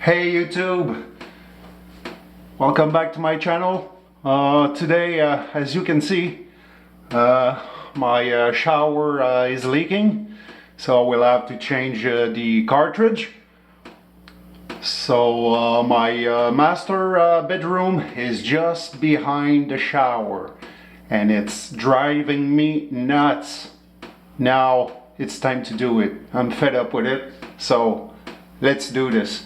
Hey YouTube, welcome back to my channel. Today, as you can see, my shower is leaking, so we'll have to change the cartridge. So my master bedroom is just behind the shower and it's driving me nuts. Now it's time to do it. I'm fed up with it, so let's do this.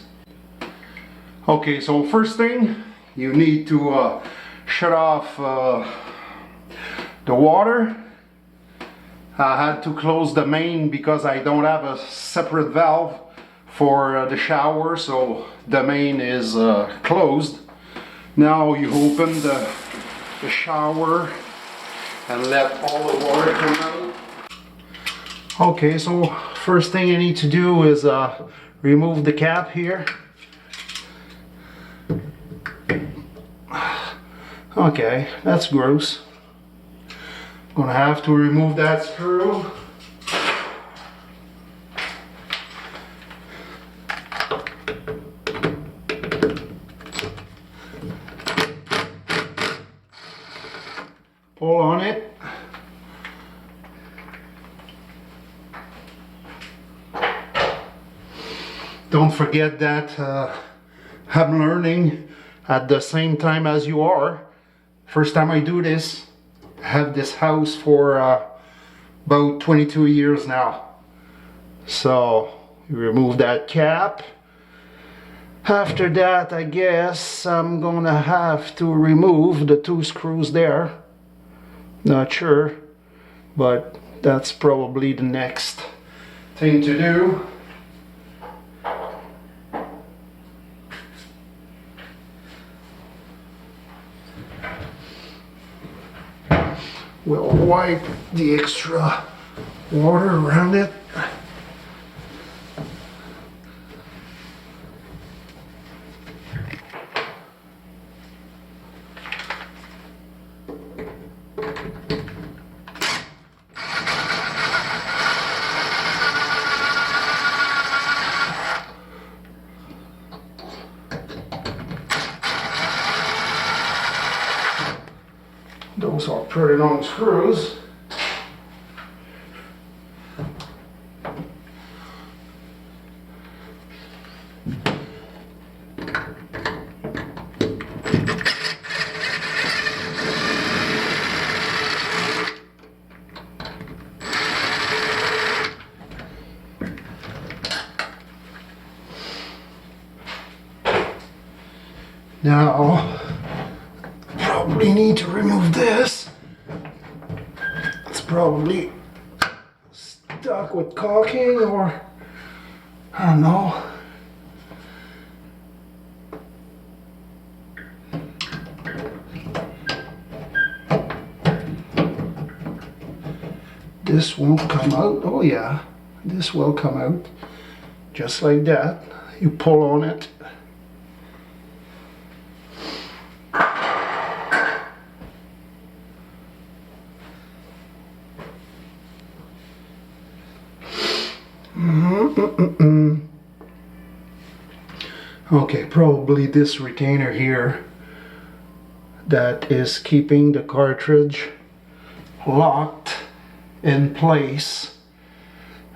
Okay, so first thing, you need to shut off the water. I had to close the main because I don't have a separate valve for the shower, so the main is closed. Now you open the shower and let all the water come out. Okay, so first thing you need to do is remove the cap here. Okay, that's gross. Gonna have to remove that screw. Pull on it. Don't forget that I'm learning at the same time as you are. First time I do this. I have this house for about 22 years now. So you remove that cap. After that, I guess I'm gonna have to remove the two screws there. Not sure, but that's probably the next thing to do. We'll wipe the extra water around it. Those are pretty long screws. Now, probably need to remove this. It's probably stuck with caulking, or I don't know. This won't come out. Oh yeah, this will come out just like that. You pull on it. Okay, probably this retainer here that is keeping the cartridge locked in place.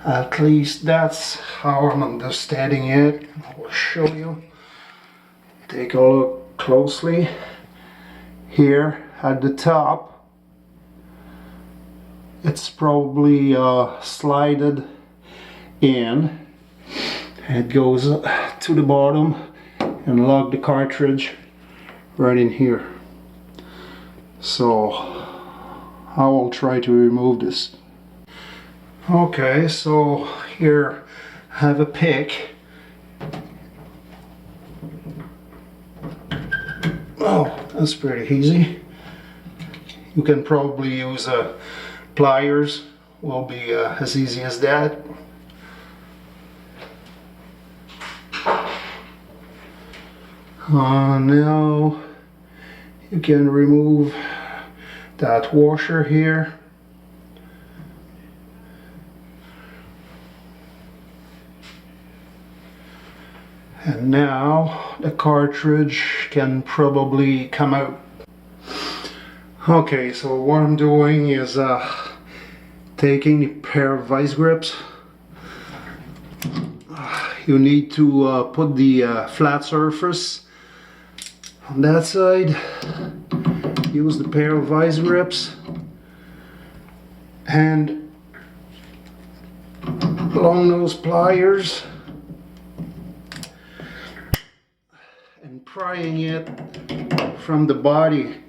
At least that's how I'm understanding it. I'll show you. Take a look closely. Here at the top, it's probably slided in. It goes to the bottom and lock the cartridge right in here. So I will try to remove this. Okay, so here I have a pick. Oh, that's pretty easy. You can probably use pliers. Will be as easy as that. Now you can remove that washer here. And now the cartridge can probably come out. Okay, so what I'm doing is taking a pair of vice grips. You need to put the flat surface on that side. Use the pair of vice grips and long nose pliers and prying it from the body.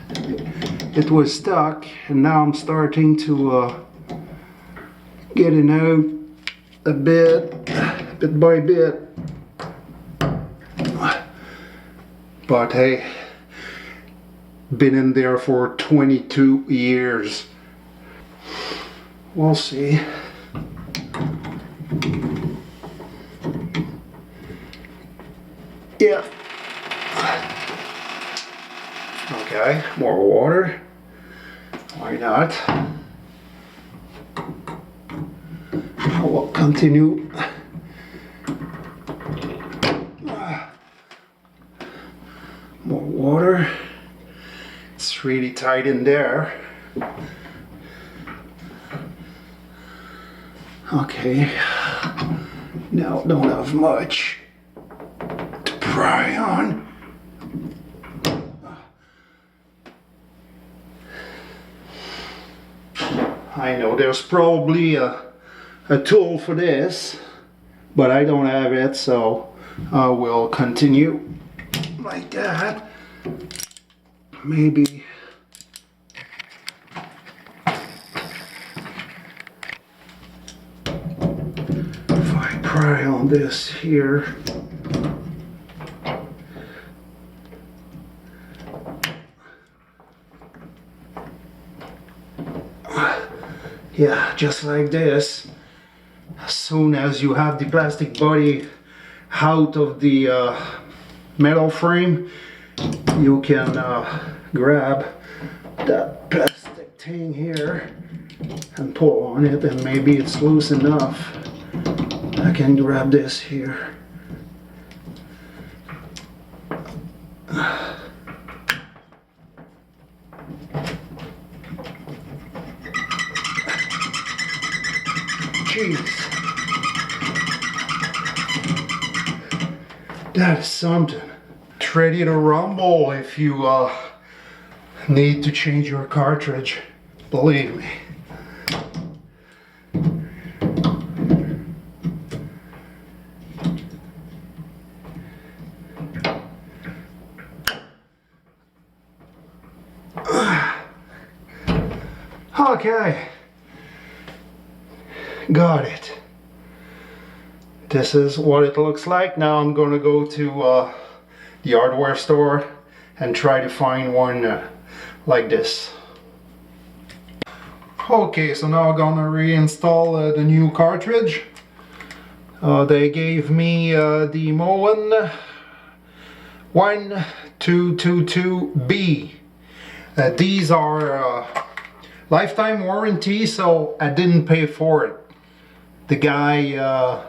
It was stuck and now I'm starting to get it out a bit by bit. But hey, been in there for 22 years. We'll see. Yeah. Okay, more water. Why not? I will continue. More water. It's really tight in there. Okay. Now don't have much to pry on. I know there's probably a tool for this, but I don't have it, so I will continue like that. Maybe if I pry on this here. Yeah, just like this. As soon as you have the plastic body out of the metal frame, you can grab that plastic thing here and pull on it, and maybe it's loose enough. I can grab this here. Jeez, that is something. It's ready to rumble if you need to change your cartridge, believe me. Okay. Got it. This is what it looks like. Now I'm gonna go to the hardware store and try to find one like this. Okay, so now I'm gonna reinstall the new cartridge. They gave me the Moen 1222B. These are lifetime warranty, so I didn't pay for it. The guy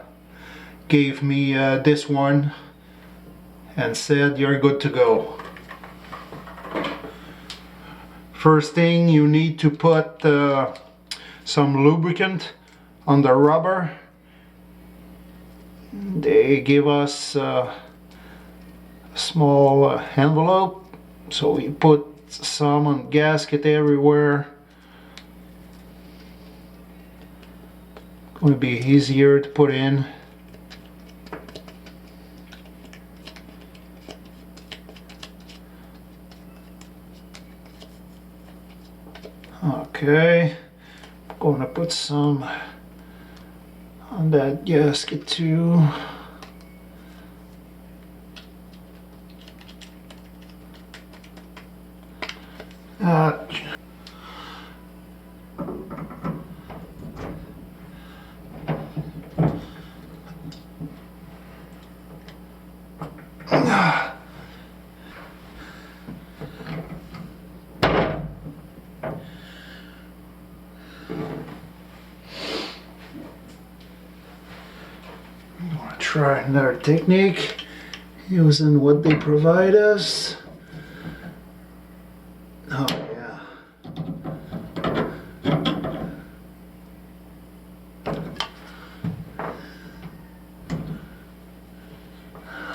gave me this one and said you're good to go. First thing, you need to put some lubricant on the rubber. They give us a small envelope, so we put some on gasket everywhere. Going to be easier to put in. Okay, I'm going to put some on that gasket too. try another technique using what they provide us. Oh yeah.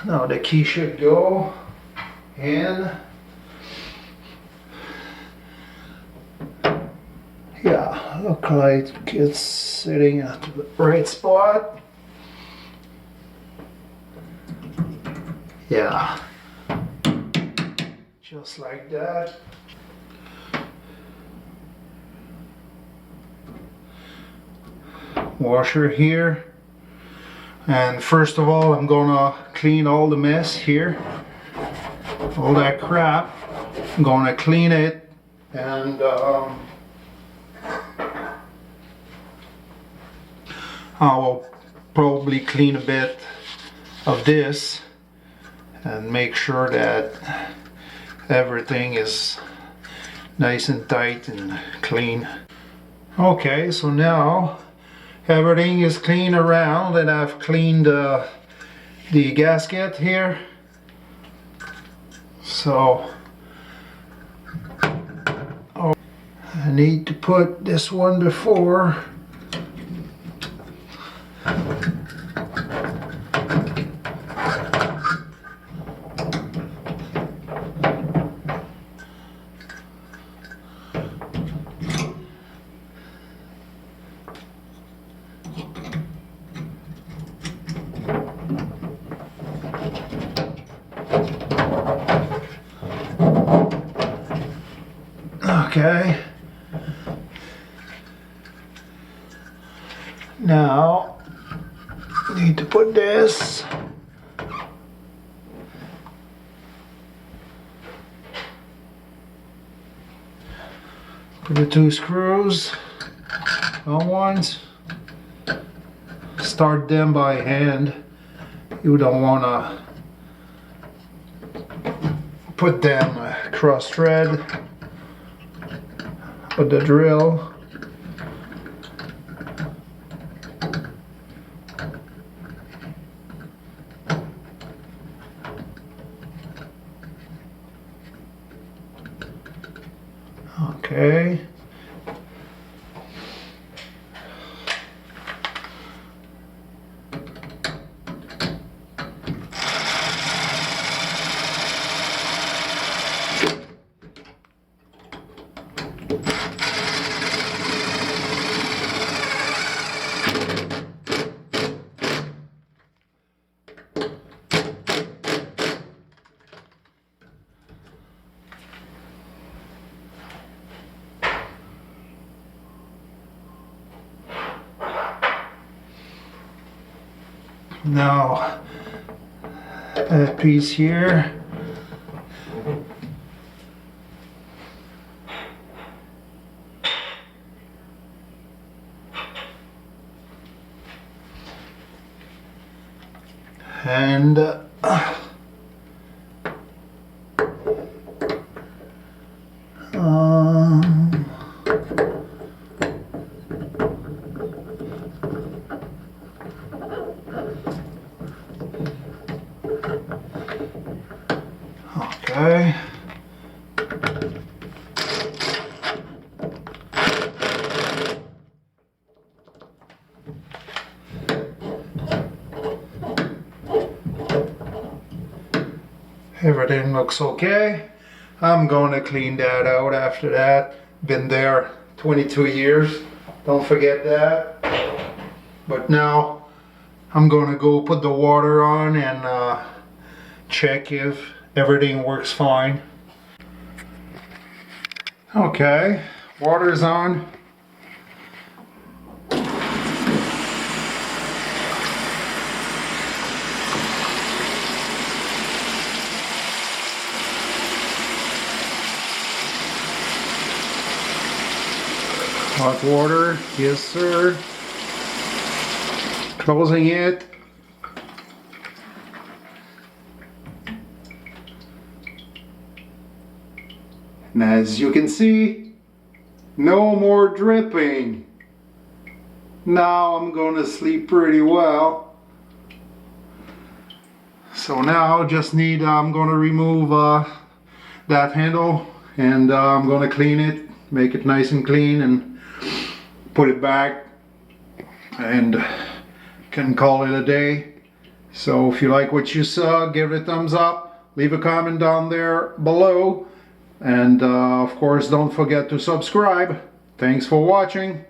Now the key should go in. Yeah, look like it's sitting at the right spot. Yeah, just like that. Washer here. And first of all, I'm gonna clean all the mess here. All that crap. I'm gonna clean it and I will probably clean a bit of this and make sure that everything is nice and tight and clean. Okay, so now everything is clean around, and I've cleaned the gasket here. So I need to put this one before. Okay. Now, need to put this. Put the two screws on ones. Start them by hand. You don't want to put them cross thread with the drill. Okay. Now, that piece here. And okay. Everything looks okay. I'm going to clean that out after that. Been there 22 years. Don't forget that. But now I'm going to go put the water on and check if everything works fine. Okay, water's on. Hot water, yes sir. Closing it. And as you can see, no more dripping. Now I'm going to sleep pretty well. So now just need, I'm gonna remove that handle, and I'm gonna clean it, make it nice and clean, and put it back, and can call it a day. So if you like what you saw, give it a thumbs up, leave a comment down there below, and of course don't forget to subscribe. Thanks for watching.